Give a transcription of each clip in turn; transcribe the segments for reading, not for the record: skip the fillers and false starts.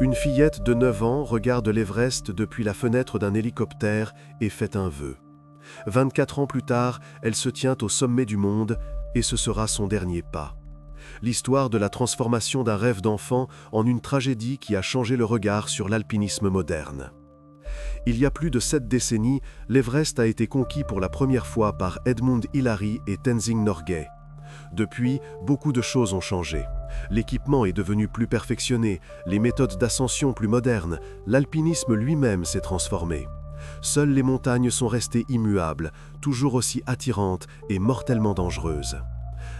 Une fillette de 9 ans regarde l'Everest depuis la fenêtre d'un hélicoptère et fait un vœu. 24 ans plus tard, elle se tient au sommet du monde et ce sera son dernier pas. L'histoire de la transformation d'un rêve d'enfant en une tragédie qui a changé le regard sur l'alpinisme moderne. Il y a plus de 7 décennies, l'Everest a été conquis pour la première fois par Edmund Hillary et Tenzing Norgay. Depuis, beaucoup de choses ont changé. L'équipement est devenu plus perfectionné, les méthodes d'ascension plus modernes, l'alpinisme lui-même s'est transformé. Seules les montagnes sont restées immuables, toujours aussi attirantes et mortellement dangereuses.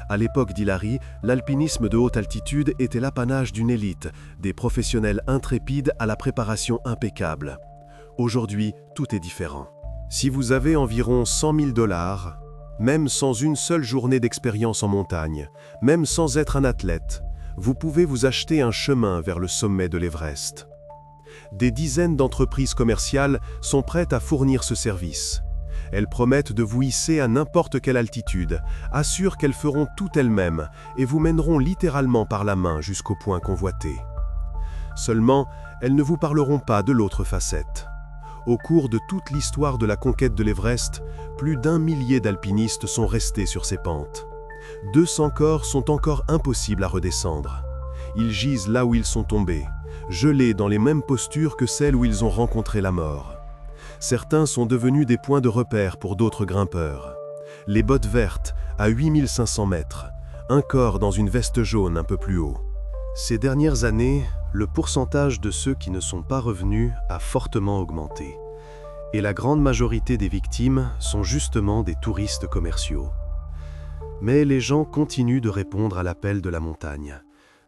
À l'époque d'Hillary, l'alpinisme de haute altitude était l'apanage d'une élite, des professionnels intrépides à la préparation impeccable. Aujourd'hui, tout est différent. Si vous avez environ 100 000 $, même sans une seule journée d'expérience en montagne, même sans être un athlète, vous pouvez vous acheter un chemin vers le sommet de l'Everest. Des dizaines d'entreprises commerciales sont prêtes à fournir ce service. Elles promettent de vous hisser à n'importe quelle altitude, assurent qu'elles feront tout elles-mêmes et vous mèneront littéralement par la main jusqu'au point convoité. Seulement, elles ne vous parleront pas de l'autre facette. Au cours de toute l'histoire de la conquête de l'Everest, plus d'1 millier d'alpinistes sont restés sur ces pentes. 200 corps sont encore impossibles à redescendre. Ils gisent là où ils sont tombés, gelés dans les mêmes postures que celles où ils ont rencontré la mort. Certains sont devenus des points de repère pour d'autres grimpeurs. Les bottes vertes, à 8500 mètres, un corps dans une veste jaune un peu plus haut. Ces dernières années, le pourcentage de ceux qui ne sont pas revenus a fortement augmenté. Et la grande majorité des victimes sont justement des touristes commerciaux. Mais les gens continuent de répondre à l'appel de la montagne,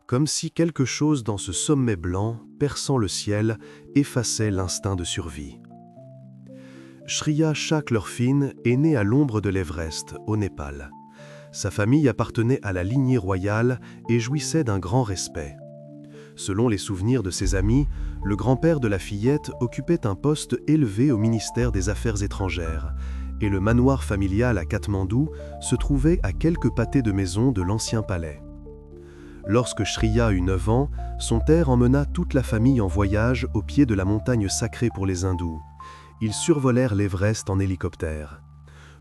comme si quelque chose dans ce sommet blanc, perçant le ciel, effaçait l'instinct de survie. Shriya Chaklerfin est née à l'ombre de l'Everest, au Népal. Sa famille appartenait à la lignée royale et jouissait d'un grand respect. Selon les souvenirs de ses amis, le grand-père de la fillette occupait un poste élevé au ministère des Affaires étrangères, et le manoir familial à Katmandou se trouvait à quelques pâtés de maison de l'ancien palais. Lorsque Shriya eut 9 ans, son père emmena toute la famille en voyage au pied de la montagne sacrée pour les hindous. Ils survolèrent l'Everest en hélicoptère.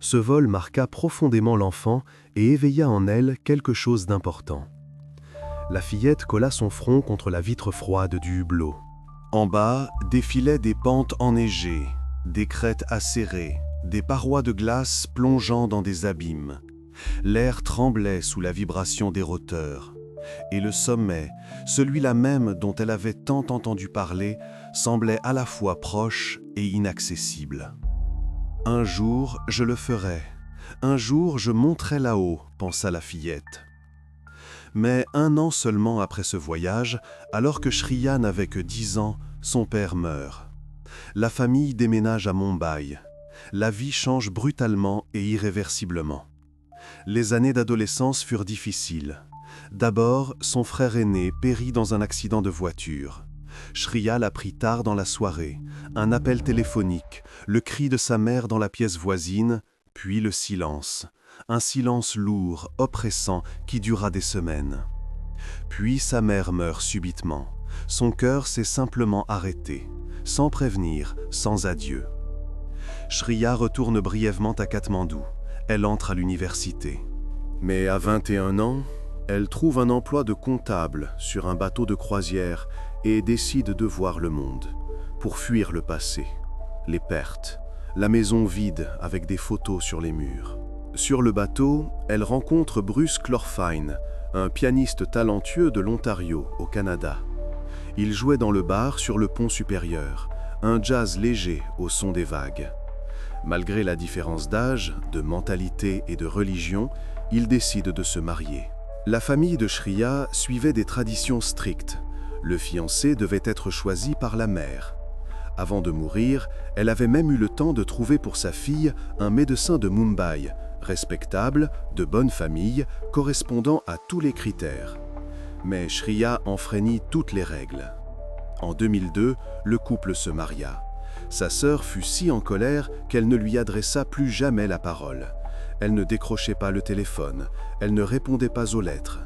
Ce vol marqua profondément l'enfant et éveilla en elle quelque chose d'important. La fillette colla son front contre la vitre froide du hublot. En bas défilaient des pentes enneigées, des crêtes acérées, des parois de glace plongeant dans des abîmes. L'air tremblait sous la vibration des roteurs. Et le sommet, celui-là même dont elle avait tant entendu parler, semblait à la fois proche et inaccessible. « Un jour, je le ferai. Un jour, je monterai là-haut », pensa la fillette. Mais 1 an seulement après ce voyage, alors que Shriya n'avait que 10 ans, son père meurt. La famille déménage à Mumbai. La vie change brutalement et irréversiblement. Les années d'adolescence furent difficiles. D'abord, son frère aîné périt dans un accident de voiture. Shriya l'apprit tard dans la soirée, un appel téléphonique, le cri de sa mère dans la pièce voisine, puis le silence. Un silence lourd, oppressant, qui dura des semaines. Puis sa mère meurt subitement. Son cœur s'est simplement arrêté, sans prévenir, sans adieu. Shriya retourne brièvement à Katmandou. Elle entre à l'université. Mais à 21 ans, elle trouve un emploi de comptable sur un bateau de croisière et décide de voir le monde, pour fuir le passé, les pertes, la maison vide avec des photos sur les murs. Sur le bateau, elle rencontre Bruce Clorfine, un pianiste talentueux de l'Ontario, au Canada. Il jouait dans le bar sur le pont supérieur, un jazz léger au son des vagues. Malgré la différence d'âge, de mentalité et de religion, ils décident de se marier. La famille de Shriya suivait des traditions strictes. Le fiancé devait être choisi par la mère. Avant de mourir, elle avait même eu le temps de trouver pour sa fille un médecin de Mumbai, respectable, de bonne famille, correspondant à tous les critères. Mais Shriya enfreignit toutes les règles. En 2002, le couple se maria. Sa sœur fut si en colère qu'elle ne lui adressa plus jamais la parole. Elle ne décrochait pas le téléphone, elle ne répondait pas aux lettres.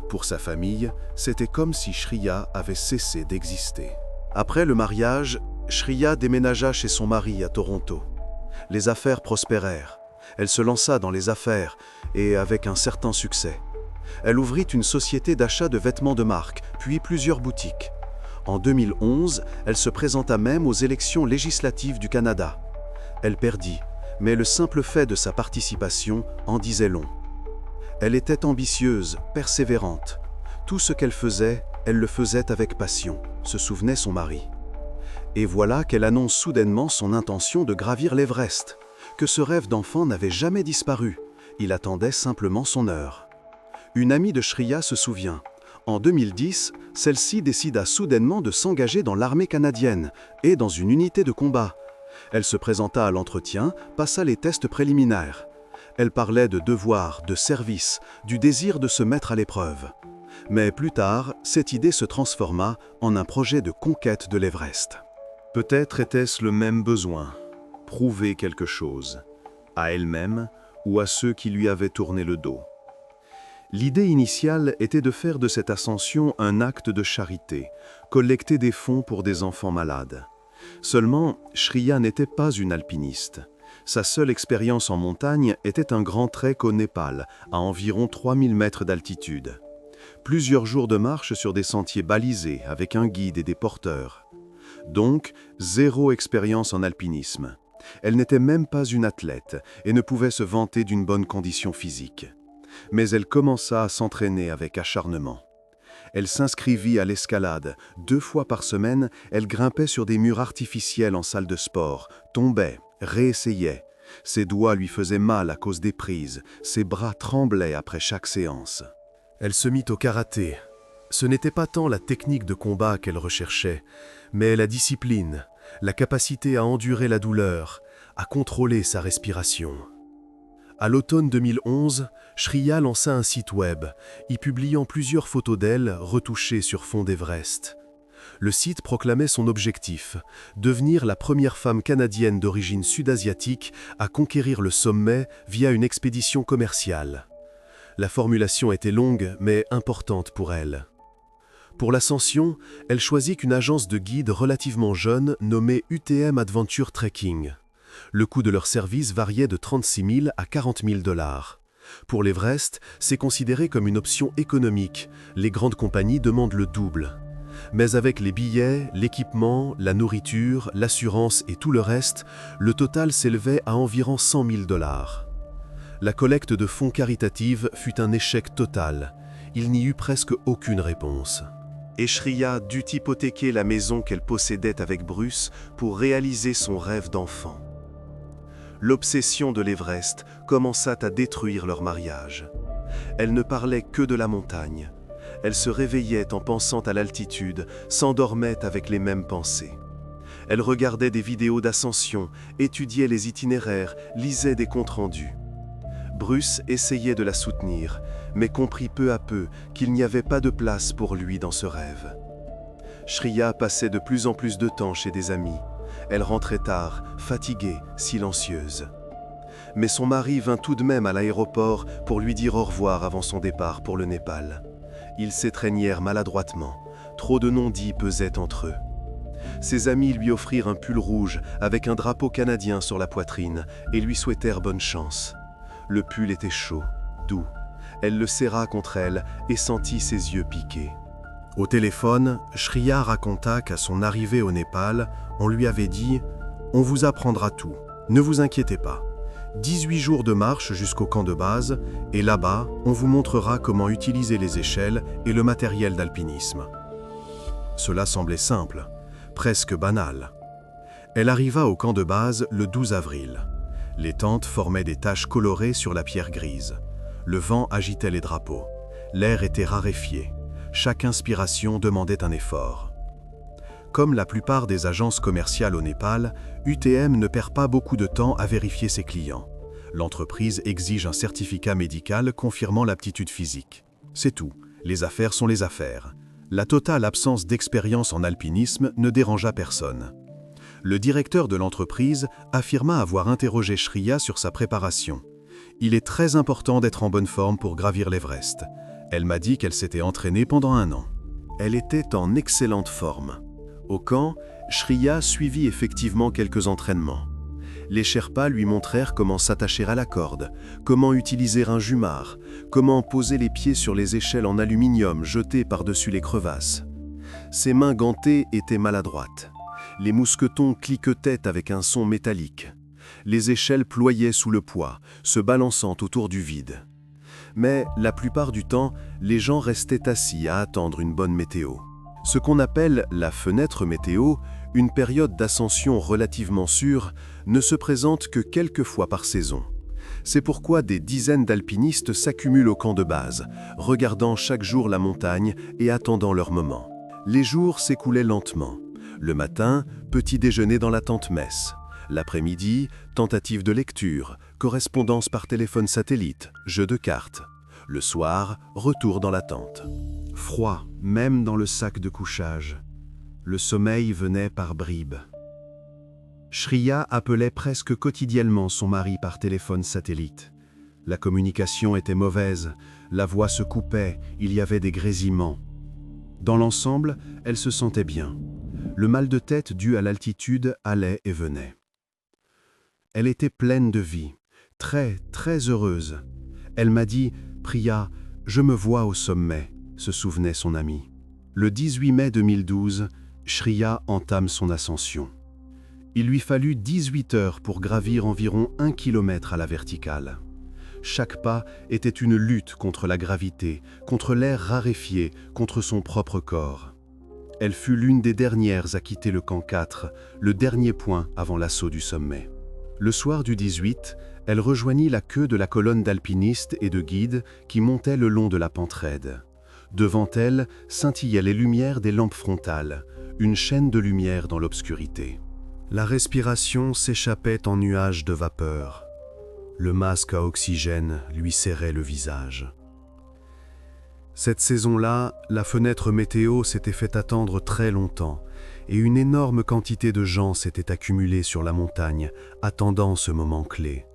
Pour sa famille, c'était comme si Shriya avait cessé d'exister. Après le mariage, Shriya déménagea chez son mari à Toronto. Les affaires prospérèrent. Elle se lança dans les affaires, et avec un certain succès. Elle ouvrit une société d'achat de vêtements de marque, puis plusieurs boutiques. En 2011, elle se présenta même aux élections législatives du Canada. Elle perdit, mais le simple fait de sa participation en disait long. Elle était ambitieuse, persévérante. Tout ce qu'elle faisait, elle le faisait avec passion, se souvenait son mari. Et voilà qu'elle annonce soudainement son intention de gravir l'Everest, que ce rêve d'enfant n'avait jamais disparu. Il attendait simplement son heure. Une amie de Shriya se souvient. En 2010, celle-ci décida soudainement de s'engager dans l'armée canadienne et dans une unité de combat. Elle se présenta à l'entretien, passa les tests préliminaires. Elle parlait de devoir, de service, du désir de se mettre à l'épreuve. Mais plus tard, cette idée se transforma en un projet de conquête de l'Everest. Peut-être était-ce le même besoin, prouver quelque chose, à elle-même ou à ceux qui lui avaient tourné le dos. L'idée initiale était de faire de cette ascension un acte de charité, collecter des fonds pour des enfants malades. Seulement, Shriya n'était pas une alpiniste. Sa seule expérience en montagne était un grand trek au Népal, à environ 3000 mètres d'altitude. Plusieurs jours de marche sur des sentiers balisés avec un guide et des porteurs. Donc, zéro expérience en alpinisme. Elle n'était même pas une athlète et ne pouvait se vanter d'une bonne condition physique. Mais elle commença à s'entraîner avec acharnement. Elle s'inscrivit à l'escalade. 2 fois par semaine, elle grimpait sur des murs artificiels en salle de sport, tombait, réessayait. Ses doigts lui faisaient mal à cause des prises, ses bras tremblaient après chaque séance. Elle se mit au karaté. Ce n'était pas tant la technique de combat qu'elle recherchait, mais la discipline, la capacité à endurer la douleur, à contrôler sa respiration. À l'automne 2011, Shriya lança un site web, y publiant plusieurs photos d'elle retouchées sur fond d'Everest. Le site proclamait son objectif, devenir la première femme canadienne d'origine sud-asiatique à conquérir le sommet via une expédition commerciale. La formulation était longue mais importante pour elle. Pour l'ascension, elle choisit une agence de guide relativement jeune nommée UTM Adventure Trekking. Le coût de leur service variait de 36 000 à 40 000 $. Pour l'Everest, c'est considéré comme une option économique. Les grandes compagnies demandent le double. Mais avec les billets, l'équipement, la nourriture, l'assurance et tout le reste, le total s'élevait à environ 100 000 $. La collecte de fonds caritatifs fut un échec total. Il n'y eut presque aucune réponse. Et Shriya dut hypothéquer la maison qu'elle possédait avec Bruce pour réaliser son rêve d'enfant. L'obsession de l'Everest commença à détruire leur mariage. Elle ne parlait que de la montagne. Elle se réveillait en pensant à l'altitude, s'endormait avec les mêmes pensées. Elle regardait des vidéos d'ascension, étudiait les itinéraires, lisait des comptes rendus. Bruce essayait de la soutenir, mais comprit peu à peu qu'il n'y avait pas de place pour lui dans ce rêve. Shriya passait de plus en plus de temps chez des amis. Elle rentrait tard, fatiguée, silencieuse. Mais son mari vint tout de même à l'aéroport pour lui dire au revoir avant son départ pour le Népal. Ils s'étreignèrent maladroitement. Trop de non-dits pesaient entre eux. Ses amis lui offrirent un pull rouge avec un drapeau canadien sur la poitrine et lui souhaitèrent bonne chance. Le pull était chaud, doux. Elle le serra contre elle et sentit ses yeux piquer. Au téléphone, Shriya raconta qu'à son arrivée au Népal, on lui avait dit « On vous apprendra tout, ne vous inquiétez pas. 18 jours de marche jusqu'au camp de base, et là-bas, on vous montrera comment utiliser les échelles et le matériel d'alpinisme. » Cela semblait simple, presque banal. Elle arriva au camp de base le 12 avril. Les tentes formaient des taches colorées sur la pierre grise. Le vent agitait les drapeaux. L'air était raréfié. Chaque inspiration demandait un effort. Comme la plupart des agences commerciales au Népal, UTM ne perd pas beaucoup de temps à vérifier ses clients. L'entreprise exige un certificat médical confirmant l'aptitude physique. C'est tout, les affaires sont les affaires. La totale absence d'expérience en alpinisme ne dérangea personne. Le directeur de l'entreprise affirma avoir interrogé Shriya sur sa préparation. « Il est très important d'être en bonne forme pour gravir l'Everest. Elle m'a dit qu'elle s'était entraînée pendant 1 an. Elle était en excellente forme. Au camp, Shriya suivit effectivement quelques entraînements. Les Sherpas lui montrèrent comment s'attacher à la corde, comment utiliser un jumar, comment poser les pieds sur les échelles en aluminium jetées par-dessus les crevasses. Ses mains gantées étaient maladroites. Les mousquetons cliquetaient avec un son métallique. Les échelles ployaient sous le poids, se balançant autour du vide. Mais la plupart du temps, les gens restaient assis à attendre une bonne météo. Ce qu'on appelle la fenêtre météo, une période d'ascension relativement sûre, ne se présente que quelques fois par saison. C'est pourquoi des dizaines d'alpinistes s'accumulent au camp de base, regardant chaque jour la montagne et attendant leur moment. Les jours s'écoulaient lentement. Le matin, petit déjeuner dans la tente messe. L'après-midi, tentative de lecture, correspondance par téléphone satellite, jeu de cartes. Le soir, retour dans la tente. Froid, même dans le sac de couchage. Le sommeil venait par bribes. Shriya appelait presque quotidiennement son mari par téléphone satellite. La communication était mauvaise, la voix se coupait, il y avait des grésillements. Dans l'ensemble, elle se sentait bien. Le mal de tête dû à l'altitude allait et venait. Elle était pleine de vie, très, très heureuse. Elle m'a dit « Priya, je me vois au sommet », se souvenait son ami. Le 18 mai 2012, Shriya entame son ascension. Il lui fallut 18 heures pour gravir environ 1 kilomètre à la verticale. Chaque pas était une lutte contre la gravité, contre l'air raréfié, contre son propre corps. Elle fut l'une des dernières à quitter le camp 4, le dernier point avant l'assaut du sommet. Le soir du 18, elle rejoignit la queue de la colonne d'alpinistes et de guides qui montaient le long de la pente raide. Devant elle scintillaient les lumières des lampes frontales, une chaîne de lumière dans l'obscurité. La respiration s'échappait en nuages de vapeur. Le masque à oxygène lui serrait le visage. Cette saison-là, la fenêtre météo s'était fait attendre très longtemps et une énorme quantité de gens s'était accumulée sur la montagne, attendant ce moment clé.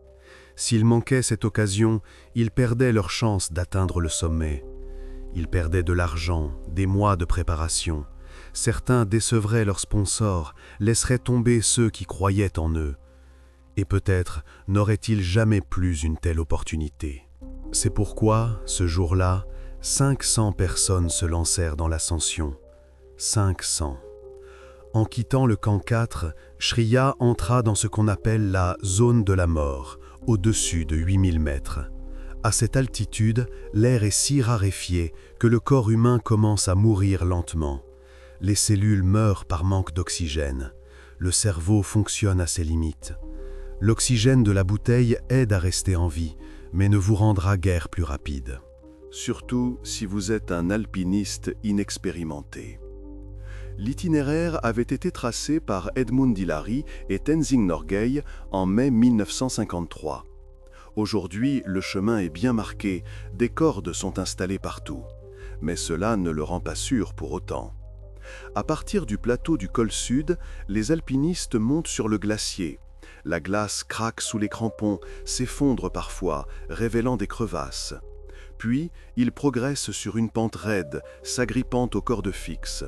S'ils manquaient cette occasion, ils perdaient leur chance d'atteindre le sommet. Ils perdaient de l'argent, des mois de préparation. Certains décevraient leurs sponsors, laisseraient tomber ceux qui croyaient en eux. Et peut-être n'aurait-il jamais plus une telle opportunité. C'est pourquoi, ce jour-là, 500 personnes se lancèrent dans l'ascension. 500. En quittant le camp 4, Shriya entra dans ce qu'on appelle la zone de la mort, au-dessus de 8000 mètres. À cette altitude, l'air est si raréfié que le corps humain commence à mourir lentement. Les cellules meurent par manque d'oxygène. Le cerveau fonctionne à ses limites. L'oxygène de la bouteille aide à rester en vie, mais ne vous rendra guère plus rapide. Surtout si vous êtes un alpiniste inexpérimenté. L'itinéraire avait été tracé par Edmund Hillary et Tenzing Norgay en mai 1953. Aujourd'hui, le chemin est bien marqué, des cordes sont installées partout. Mais cela ne le rend pas sûr pour autant. À partir du plateau du col sud, les alpinistes montent sur le glacier. La glace craque sous les crampons, s'effondre parfois, révélant des crevasses. Puis, ils progressent sur une pente raide, s'agrippant aux cordes fixes.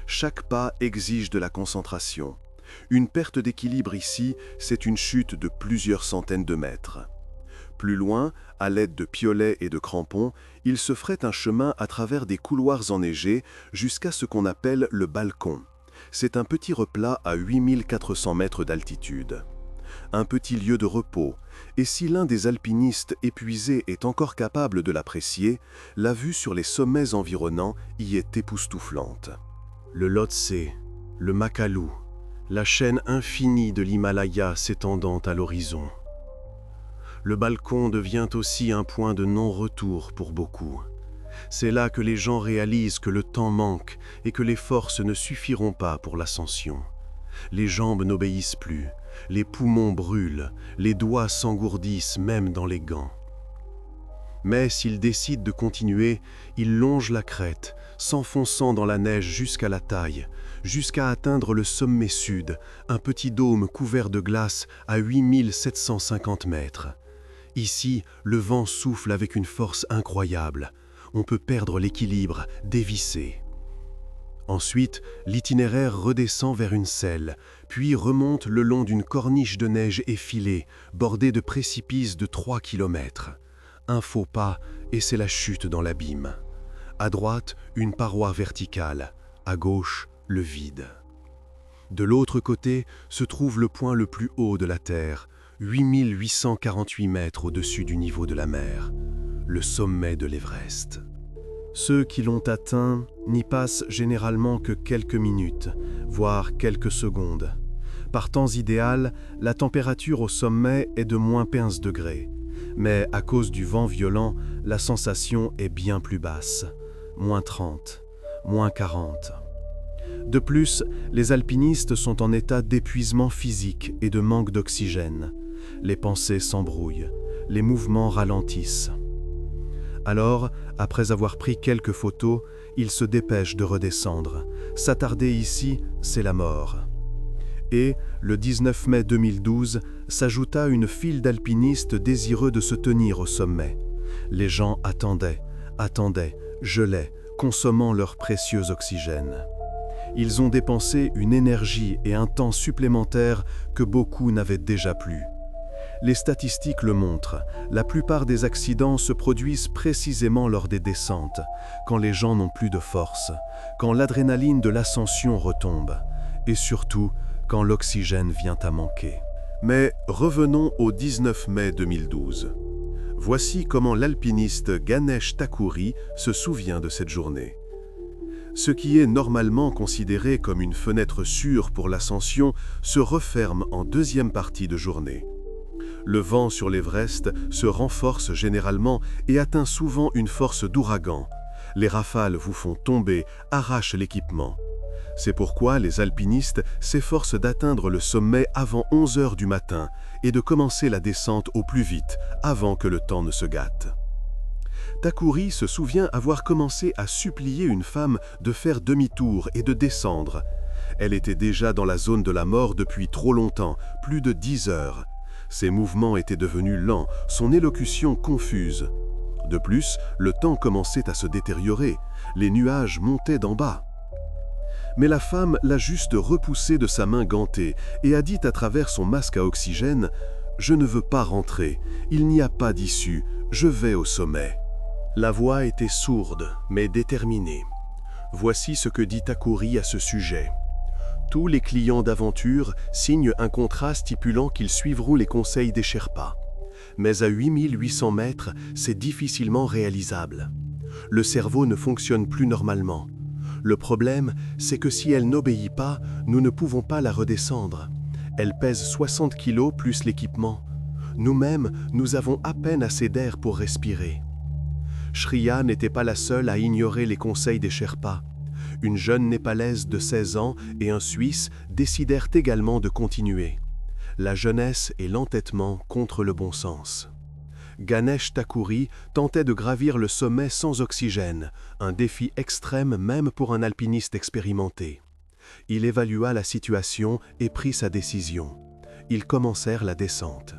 Chaque pas exige de la concentration. Une perte d'équilibre ici, c'est une chute de plusieurs centaines de mètres. Plus loin, à l'aide de piolets et de crampons, ils se feraient un chemin à travers des couloirs enneigés jusqu'à ce qu'on appelle le balcon. C'est un petit replat à 8400 mètres d'altitude. Un petit lieu de repos, et si l'un des alpinistes épuisés est encore capable de l'apprécier, la vue sur les sommets environnants y est époustouflante. Le Lhotse, le Makalu, la chaîne infinie de l'Himalaya s'étendant à l'horizon. Le balcon devient aussi un point de non-retour pour beaucoup. C'est là que les gens réalisent que le temps manque et que les forces ne suffiront pas pour l'ascension. Les jambes n'obéissent plus, les poumons brûlent, les doigts s'engourdissent même dans les gants. Mais s'ils décident de continuer, ils longent la crête, s'enfonçant dans la neige jusqu'à la taille, jusqu'à atteindre le sommet sud, un petit dôme couvert de glace à 8750 mètres. Ici, le vent souffle avec une force incroyable. on peut perdre l'équilibre, dévisser. Ensuite, l'itinéraire redescend vers une selle, puis remonte le long d'une corniche de neige effilée, bordée de précipices de 3 kilomètres. Un faux pas, et c'est la chute dans l'abîme. À droite, une paroi verticale, à gauche, le vide. De l'autre côté se trouve le point le plus haut de la Terre, 8848 mètres au-dessus du niveau de la mer, le sommet de l'Everest. Ceux qui l'ont atteint n'y passent généralement que quelques minutes, voire quelques secondes. Par temps idéal, la température au sommet est de moins 15 degrés. Mais à cause du vent violent, la sensation est bien plus basse, moins 30, moins 40. De plus, les alpinistes sont en état d'épuisement physique et de manque d'oxygène. Les pensées s'embrouillent, les mouvements ralentissent. Alors, après avoir pris quelques photos, ils se dépêchent de redescendre. S'attarder ici, c'est la mort. Et, le 19 mai 2012, s'ajouta une file d'alpinistes désireux de se tenir au sommet. Les gens attendaient, gelaient, consommant leur précieux oxygène. Ils ont dépensé une énergie et un temps supplémentaires que beaucoup n'avaient déjà plus. Les statistiques le montrent, la plupart des accidents se produisent précisément lors des descentes, quand les gens n'ont plus de force, quand l'adrénaline de l'ascension retombe, et surtout quand l'oxygène vient à manquer. Mais revenons au 19 mai 2012. Voici comment l'alpiniste Ganesh Thakouri se souvient de cette journée. Ce qui est normalement considéré comme une fenêtre sûre pour l'ascension se referme en deuxième partie de journée. Le vent sur l'Everest se renforce généralement et atteint souvent une force d'ouragan. Les rafales vous font tomber, arrachent l'équipement. C'est pourquoi les alpinistes s'efforcent d'atteindre le sommet avant 11 heures du matin et de commencer la descente au plus vite, avant que le temps ne se gâte. Thakouri se souvient avoir commencé à supplier une femme de faire demi-tour et de descendre. Elle était déjà dans la zone de la mort depuis trop longtemps, plus de 10 heures. Ses mouvements étaient devenus lents, son élocution confuse. De plus, le temps commençait à se détériorer, les nuages montaient d'en bas. Mais la femme l'a juste repoussé de sa main gantée et a dit à travers son masque à oxygène « Je ne veux pas rentrer, il n'y a pas d'issue, je vais au sommet ». La voix était sourde, mais déterminée. Voici ce que dit Thakouri à ce sujet. Tous les clients d'aventure signent un contrat stipulant qu'ils suivront les conseils des Sherpas. Mais à 8800 mètres, c'est difficilement réalisable. Le cerveau ne fonctionne plus normalement. Le problème, c'est que si elle n'obéit pas, nous ne pouvons pas la redescendre. Elle pèse 60 kilos plus l'équipement. Nous-mêmes, nous avons à peine assez d'air pour respirer. Shriya n'était pas la seule à ignorer les conseils des Sherpas. Une jeune Népalaise de 16 ans et un Suisse décidèrent également de continuer. La jeunesse et l'entêtement contre le bon sens. Ganesh Thakouri tentait de gravir le sommet sans oxygène, un défi extrême même pour un alpiniste expérimenté. Il évalua la situation et prit sa décision. Ils commencèrent la descente.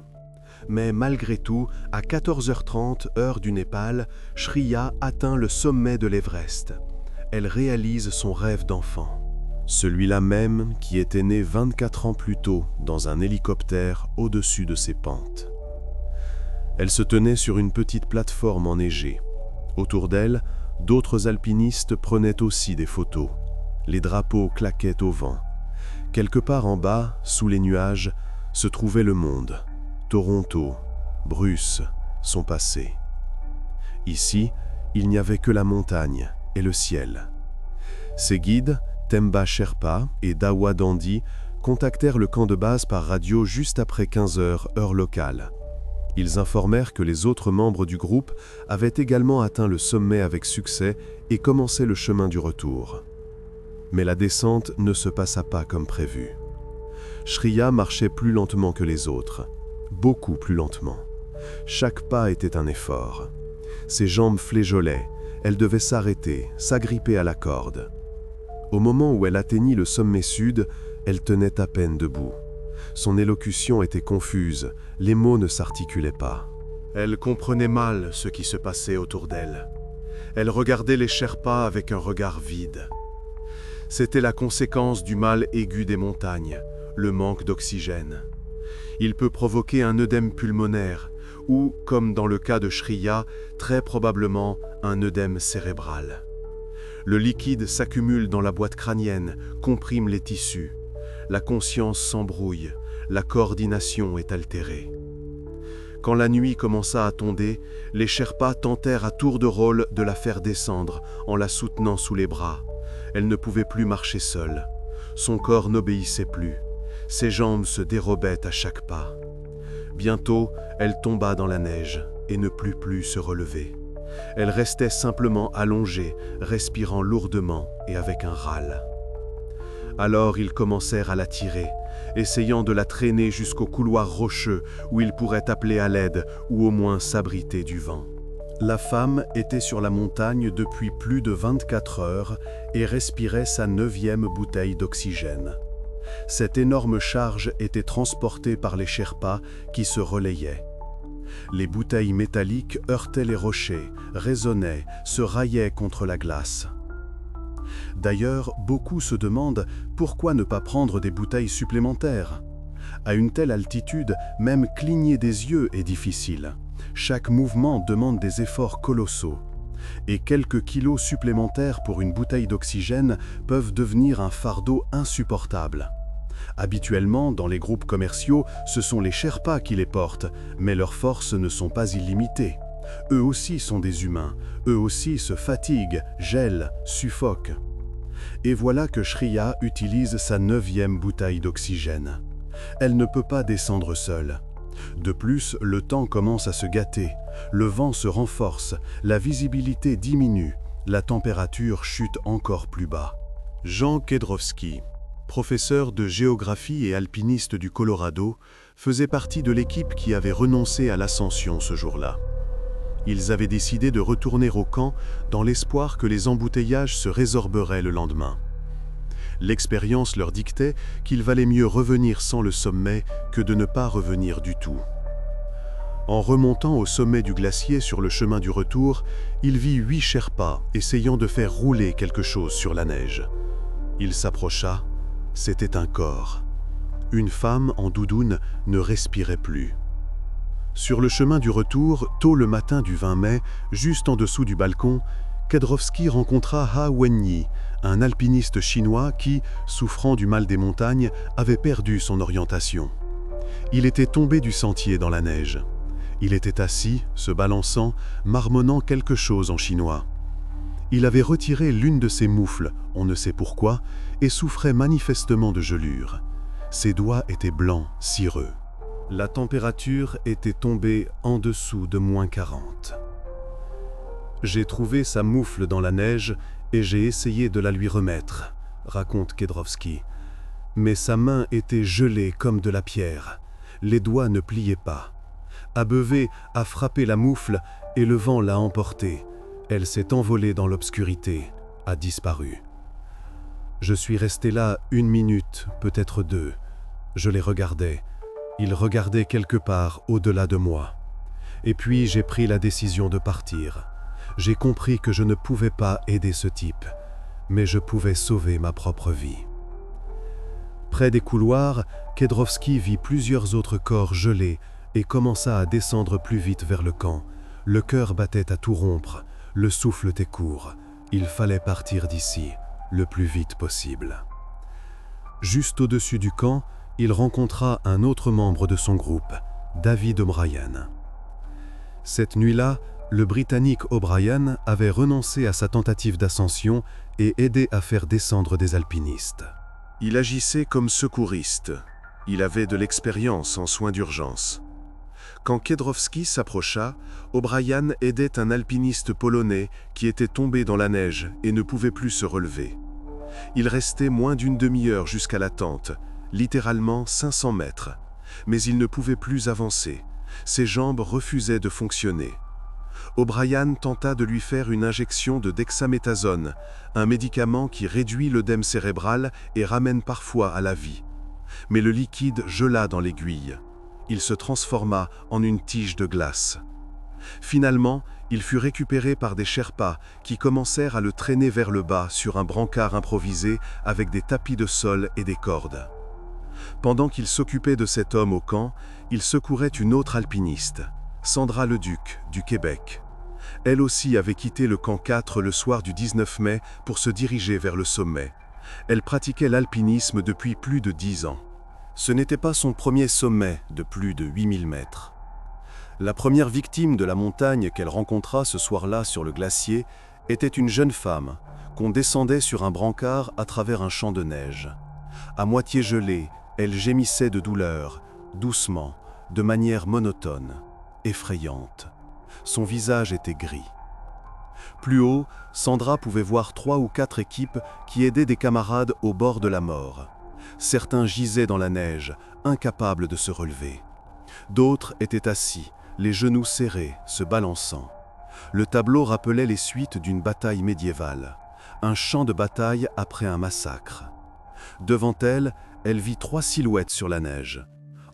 Mais malgré tout, à 14h30 heure du Népal, Shriya atteint le sommet de l'Everest. Elle réalise son rêve d'enfant. Celui-là même qui était né 24 ans plus tôt dans un hélicoptère au-dessus de ses pentes. Elle se tenait sur une petite plateforme enneigée. Autour d'elle, d'autres alpinistes prenaient aussi des photos. Les drapeaux claquaient au vent. Quelque part en bas, sous les nuages, se trouvait le monde. Toronto, Bruce, son passé. Ici, il n'y avait que la montagne et le ciel. Ses guides, Themba Sherpa et Dawa Dandi, contactèrent le camp de base par radio juste après 15 heures, heure locale. Ils informèrent que les autres membres du groupe avaient également atteint le sommet avec succès et commençaient le chemin du retour. Mais la descente ne se passa pas comme prévu. Shriya marchait plus lentement que les autres, beaucoup plus lentement. Chaque pas était un effort. Ses jambes fléjolaient, elle devait s'arrêter, s'agripper à la corde. Au moment où elle atteignit le sommet sud, elle tenait à peine debout. Son élocution était confuse, les mots ne s'articulaient pas. Elle comprenait mal ce qui se passait autour d'elle. Elle regardait les Sherpas avec un regard vide. C'était la conséquence du mal aigu des montagnes, le manque d'oxygène. Il peut provoquer un œdème pulmonaire ou, comme dans le cas de Shriya, très probablement un œdème cérébral. Le liquide s'accumule dans la boîte crânienne, comprime les tissus. La conscience s'embrouille, la coordination est altérée. Quand la nuit commença à tomber, les Sherpas tentèrent à tour de rôle de la faire descendre en la soutenant sous les bras. Elle ne pouvait plus marcher seule. Son corps n'obéissait plus. Ses jambes se dérobaient à chaque pas. Bientôt, elle tomba dans la neige et ne put plus se relever. Elle restait simplement allongée, respirant lourdement et avec un râle. Alors ils commencèrent à la tirer, essayant de la traîner jusqu'au couloir rocheux où ils pourraient appeler à l'aide ou au moins s'abriter du vent. La femme était sur la montagne depuis plus de 24 heures et respirait sa 9e bouteille d'oxygène. Cette énorme charge était transportée par les Sherpas qui se relayaient. Les bouteilles métalliques heurtaient les rochers, résonnaient, se raillaient contre la glace. D'ailleurs, beaucoup se demandent pourquoi ne pas prendre des bouteilles supplémentaires. À une telle altitude, même cligner des yeux est difficile. Chaque mouvement demande des efforts colossaux. Et quelques kilos supplémentaires pour une bouteille d'oxygène peuvent devenir un fardeau insupportable. Habituellement, dans les groupes commerciaux, ce sont les Sherpas qui les portent, mais leurs forces ne sont pas illimitées. Eux aussi sont des humains, eux aussi se fatiguent, gèlent, suffoquent. Et voilà que Shriya utilise sa 9e bouteille d'oxygène. Elle ne peut pas descendre seule. De plus, le temps commence à se gâter, le vent se renforce, la visibilité diminue, la température chute encore plus bas. Jean Kedrowski, professeur de géographie et alpiniste du Colorado, faisait partie de l'équipe qui avait renoncé à l'ascension ce jour-là. Ils avaient décidé de retourner au camp dans l'espoir que les embouteillages se résorberaient le lendemain. L'expérience leur dictait qu'il valait mieux revenir sans le sommet que de ne pas revenir du tout. En remontant au sommet du glacier sur le chemin du retour, il vit 8 Sherpas essayant de faire rouler quelque chose sur la neige. Il s'approcha, c'était un corps. Une femme en doudoune ne respirait plus. Sur le chemin du retour, tôt le matin du 20 mai, juste en dessous du balcon, Kedrowski rencontra Ha Wenyi, un alpiniste chinois qui, souffrant du mal des montagnes, avait perdu son orientation. Il était tombé du sentier dans la neige. Il était assis, se balançant, marmonnant quelque chose en chinois. Il avait retiré l'une de ses moufles, on ne sait pourquoi, et souffrait manifestement de gelure. Ses doigts étaient blancs, cireux. La température était tombée en dessous de -40. J'ai trouvé sa moufle dans la neige et j'ai essayé de la lui remettre, raconte Kedrowski. Mais sa main était gelée comme de la pierre. Les doigts ne pliaient pas. Abeuvée a frappé la moufle et le vent l'a emportée. Elle s'est envolée dans l'obscurité, a disparu. Je suis resté là 1 minute, peut-être 2. Je les regardais. Ils regardaient quelque part au-delà de moi. Et puis j'ai pris la décision de partir. J'ai compris que je ne pouvais pas aider ce type, mais je pouvais sauver ma propre vie. Près des couloirs, Kedrowski vit plusieurs autres corps gelés et commença à descendre plus vite vers le camp. Le cœur battait à tout rompre, le souffle était court. Il fallait partir d'ici, le plus vite possible. Juste au-dessus du camp, il rencontra un autre membre de son groupe, David O'Brien. Cette nuit-là, le Britannique O'Brien avait renoncé à sa tentative d'ascension et aidé à faire descendre des alpinistes. Il agissait comme secouriste. Il avait de l'expérience en soins d'urgence. Quand Kedrowski s'approcha, O'Brien aidait un alpiniste polonais qui était tombé dans la neige et ne pouvait plus se relever. Il restait moins d'une demi-heure jusqu'à la tente, littéralement 500 mètres, mais il ne pouvait plus avancer. Ses jambes refusaient de fonctionner. O'Brien tenta de lui faire une injection de dexaméthasone, un médicament qui réduit l'œdème cérébral et ramène parfois à la vie. Mais le liquide gela dans l'aiguille. Il se transforma en une tige de glace. Finalement, il fut récupéré par des Sherpas qui commencèrent à le traîner vers le bas sur un brancard improvisé avec des tapis de sol et des cordes. Pendant qu'il s'occupait de cet homme au camp, il secourait une autre alpiniste, Sandra Leduc, du Québec. Elle aussi avait quitté le camp 4 le soir du 19 mai pour se diriger vers le sommet. Elle pratiquait l'alpinisme depuis plus de 10 ans. Ce n'était pas son premier sommet de plus de 8000 mètres. La première victime de la montagne qu'elle rencontra ce soir-là sur le glacier était une jeune femme qu'on descendait sur un brancard à travers un champ de neige. À moitié gelée, elle gémissait de douleur, doucement, de manière monotone, effrayante. Son visage était gris. Plus haut, Sandra pouvait voir 3 ou 4 équipes qui aidaient des camarades au bord de la mort. Certains gisaient dans la neige, incapables de se relever. D'autres étaient assis, les genoux serrés, se balançant. Le tableau rappelait les suites d'une bataille médiévale, un champ de bataille après un massacre. Devant elle, elle vit 3 silhouettes sur la neige.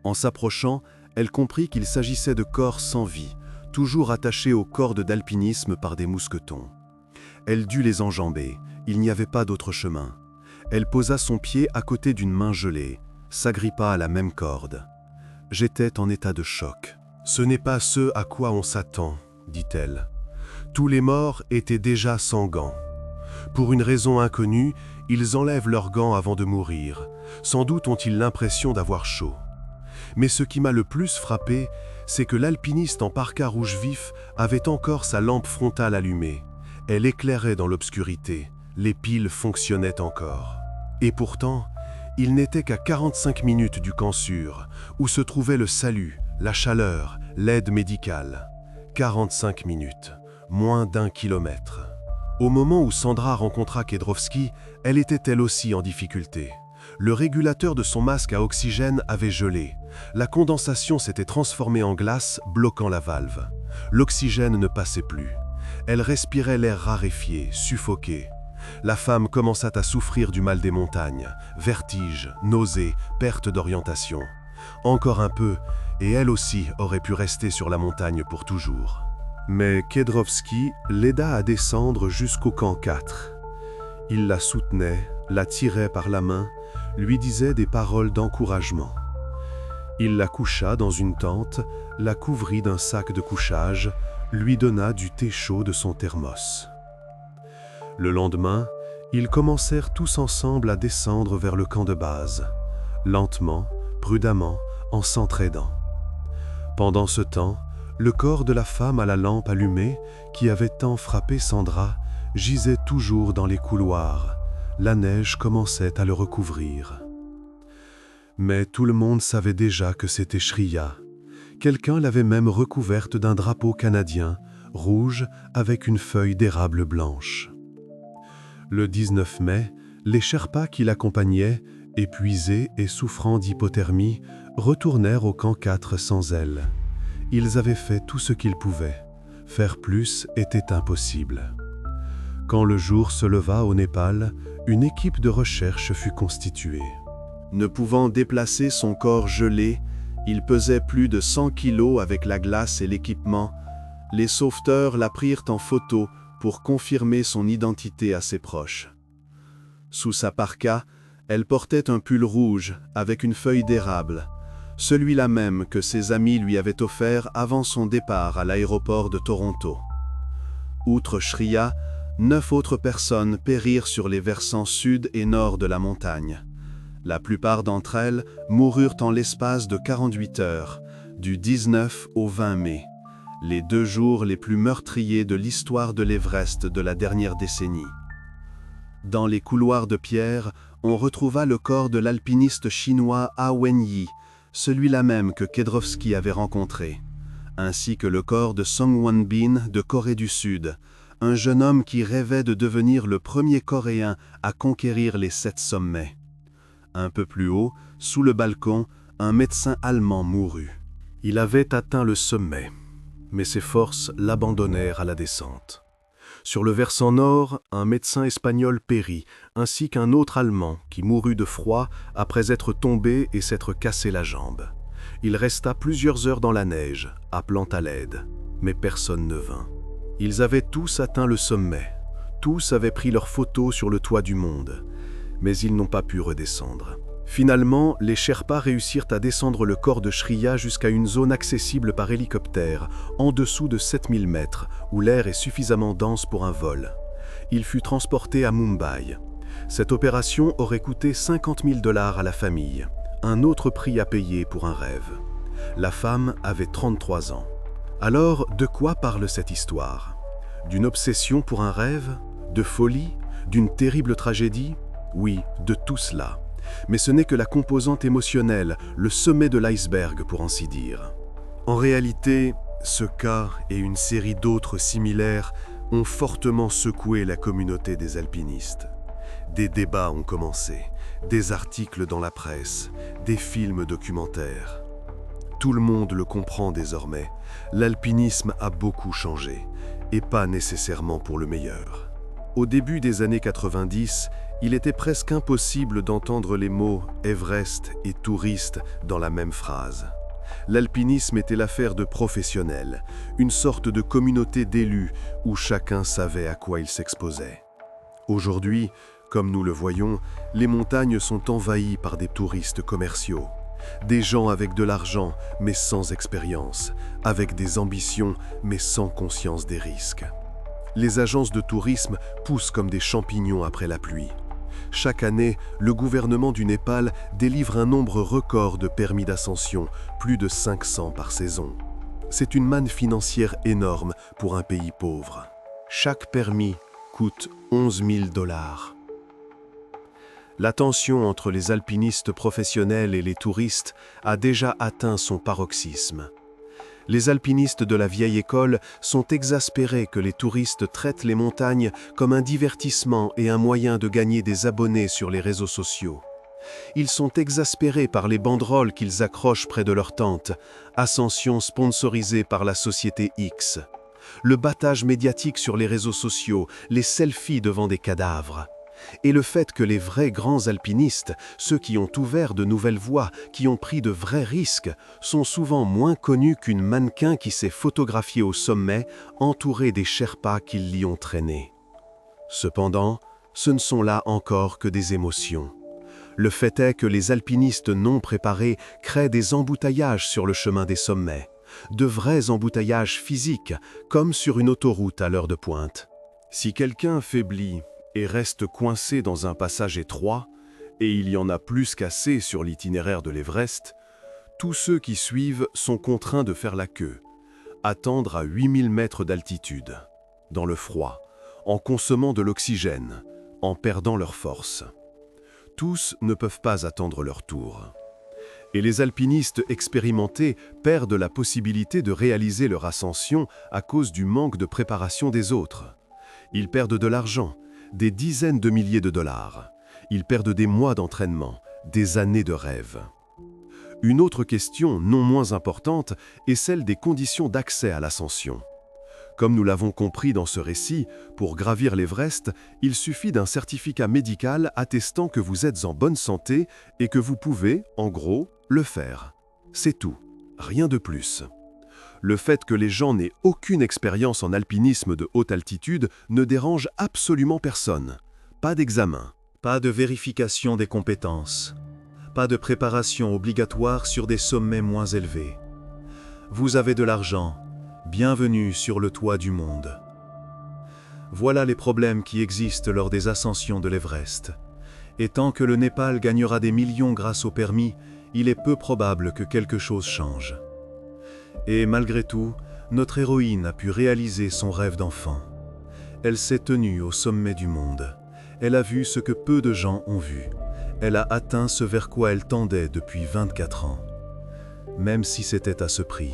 En s'approchant, elle comprit qu'il s'agissait de corps sans vie, toujours attachés aux cordes d'alpinisme par des mousquetons. Elle dut les enjamber, il n'y avait pas d'autre chemin. Elle posa son pied à côté d'une main gelée, s'agrippa à la même corde. J'étais en état de choc. « Ce n'est pas ce à quoi on s'attend, » dit-elle. Tous les morts étaient déjà sans gants. Pour une raison inconnue, ils enlèvent leurs gants avant de mourir. Sans doute ont-ils l'impression d'avoir chaud. Mais ce qui m'a le plus frappé, c'est que l'alpiniste en parka rouge vif avait encore sa lampe frontale allumée. Elle éclairait dans l'obscurité, les piles fonctionnaient encore. Et pourtant, il n'était qu'à 45 minutes du camp sûr, où se trouvait le salut, la chaleur, l'aide médicale. 45 minutes, moins d'1 kilomètre. Au moment où Sandra rencontra Kedrovski, elle était elle aussi en difficulté. Le régulateur de son masque à oxygène avait gelé. La condensation s'était transformée en glace, bloquant la valve. L'oxygène ne passait plus. Elle respirait l'air raréfié, suffoqué. La femme commença à souffrir du mal des montagnes, vertige, nausées, perte d'orientation. Encore un peu, et elle aussi aurait pu rester sur la montagne pour toujours. Mais Kedrovski l'aida à descendre jusqu'au camp 4. Il la soutenait, la tirait par la main, lui disait des paroles d'encouragement. Il la coucha dans une tente, la couvrit d'un sac de couchage, lui donna du thé chaud de son thermos. Le lendemain, ils commencèrent tous ensemble à descendre vers le camp de base, lentement, prudemment, en s'entraidant. Pendant ce temps, le corps de la femme à la lampe allumée, qui avait tant frappé Sandra, gisait toujours dans les couloirs. La neige commençait à le recouvrir. Mais tout le monde savait déjà que c'était Shriya. Quelqu'un l'avait même recouverte d'un drapeau canadien, rouge, avec une feuille d'érable blanche. Le 19 mai, les Sherpas qui l'accompagnaient, épuisés et souffrant d'hypothermie, retournèrent au camp 4 sans elle. Ils avaient fait tout ce qu'ils pouvaient. Faire plus était impossible. Quand le jour se leva au Népal, une équipe de recherche fut constituée. Ne pouvant déplacer son corps gelé, il pesait plus de 100 kilos avec la glace et l'équipement. Les sauveteurs la prirent en photo pour confirmer son identité à ses proches. Sous sa parka, elle portait un pull rouge avec une feuille d'érable, celui-là même que ses amis lui avaient offert avant son départ à l'aéroport de Toronto. Outre Shriya, 9 autres personnes périrent sur les versants sud et nord de la montagne. La plupart d'entre elles moururent en l'espace de 48 heures, du 19 au 20 mai, les 2 jours les plus meurtriers de l'histoire de l'Everest de la dernière décennie. Dans les couloirs de pierre, on retrouva le corps de l'alpiniste chinois A Wenyi, celui-là même que Kedrovski avait rencontré, ainsi que le corps de Song Won-bin de Corée du Sud, un jeune homme qui rêvait de devenir le premier Coréen à conquérir les 7 sommets. Un peu plus haut, sous le balcon, un médecin allemand mourut. Il avait atteint le sommet, mais ses forces l'abandonnèrent à la descente. Sur le versant nord, un médecin espagnol périt, ainsi qu'un autre Allemand qui mourut de froid après être tombé et s'être cassé la jambe. Il resta plusieurs heures dans la neige, appelant à l'aide. mais personne ne vint. Ils avaient tous atteint le sommet. Tous avaient pris leurs photos sur le toit du monde, mais ils n'ont pas pu redescendre. Finalement, les Sherpas réussirent à descendre le corps de Shriya jusqu'à une zone accessible par hélicoptère, en dessous de 7000 mètres, où l'air est suffisamment dense pour un vol. Il fut transporté à Mumbai. Cette opération aurait coûté 50 000 $ à la famille, un autre prix à payer pour un rêve. La femme avait 33 ans. Alors, de quoi parle cette histoire? D'une obsession pour un rêve? De folie? D'une terrible tragédie? Oui, de tout cela. Mais ce n'est que la composante émotionnelle, le sommet de l'iceberg pour ainsi dire. En réalité, ce cas et une série d'autres similaires ont fortement secoué la communauté des alpinistes. Des débats ont commencé, des articles dans la presse, des films documentaires. Tout le monde le comprend désormais, l'alpinisme a beaucoup changé, et pas nécessairement pour le meilleur. Au début des années 90, il était presque impossible d'entendre les mots « Everest » et « touriste » dans la même phrase. L'alpinisme était l'affaire de professionnels, une sorte de communauté d'élus où chacun savait à quoi il s'exposait. Aujourd'hui, comme nous le voyons, les montagnes sont envahies par des touristes commerciaux. Des gens avec de l'argent, mais sans expérience, avec des ambitions, mais sans conscience des risques. Les agences de tourisme poussent comme des champignons après la pluie. Chaque année, le gouvernement du Népal délivre un nombre record de permis d'ascension, plus de 500 par saison. C'est une manne financière énorme pour un pays pauvre. Chaque permis coûte 11 000 $. La tension entre les alpinistes professionnels et les touristes a déjà atteint son paroxysme. Les alpinistes de la vieille école sont exaspérés que les touristes traitent les montagnes comme un divertissement et un moyen de gagner des abonnés sur les réseaux sociaux. Ils sont exaspérés par les banderoles qu'ils accrochent près de leur tente, ascension sponsorisée par la société X. Le battage médiatique sur les réseaux sociaux, les selfies devant des cadavres. Et le fait que les vrais grands alpinistes, ceux qui ont ouvert de nouvelles voies, qui ont pris de vrais risques, sont souvent moins connus qu'une mannequin qui s'est photographiée au sommet, entourée des Sherpas qui l'y ont traîné. Cependant, ce ne sont là encore que des émotions. Le fait est que les alpinistes non préparés créent des embouteillages sur le chemin des sommets, de vrais embouteillages physiques, comme sur une autoroute à l'heure de pointe. Si quelqu'un faiblit et reste coincé dans un passage étroit, et il y en a plus qu'assez sur l'itinéraire de l'Everest, tous ceux qui suivent sont contraints de faire la queue, attendre à 8000 mètres d'altitude, dans le froid, en consommant de l'oxygène, en perdant leur force. Tous ne peuvent pas attendre leur tour. Et les alpinistes expérimentés perdent la possibilité de réaliser leur ascension à cause du manque de préparation des autres. Ils perdent de l'argent, des dizaines de milliers de $. Ils perdent des mois d'entraînement, des années de rêve. Une autre question non moins importante est celle des conditions d'accès à l'ascension. Comme nous l'avons compris dans ce récit, pour gravir l'Everest, il suffit d'un certificat médical attestant que vous êtes en bonne santé et que vous pouvez, en gros, le faire. C'est tout, rien de plus. Le fait que les gens n'aient aucune expérience en alpinisme de haute altitude ne dérange absolument personne. Pas d'examen, pas de vérification des compétences, pas de préparation obligatoire sur des sommets moins élevés. Vous avez de l'argent, bienvenue sur le toit du monde. Voilà les problèmes qui existent lors des ascensions de l'Everest. Et tant que le Népal gagnera des millions grâce au permis, il est peu probable que quelque chose change. Et malgré tout, notre héroïne a pu réaliser son rêve d'enfant. Elle s'est tenue au sommet du monde. Elle a vu ce que peu de gens ont vu. Elle a atteint ce vers quoi elle tendait depuis 24 ans. Même si c'était à ce prix.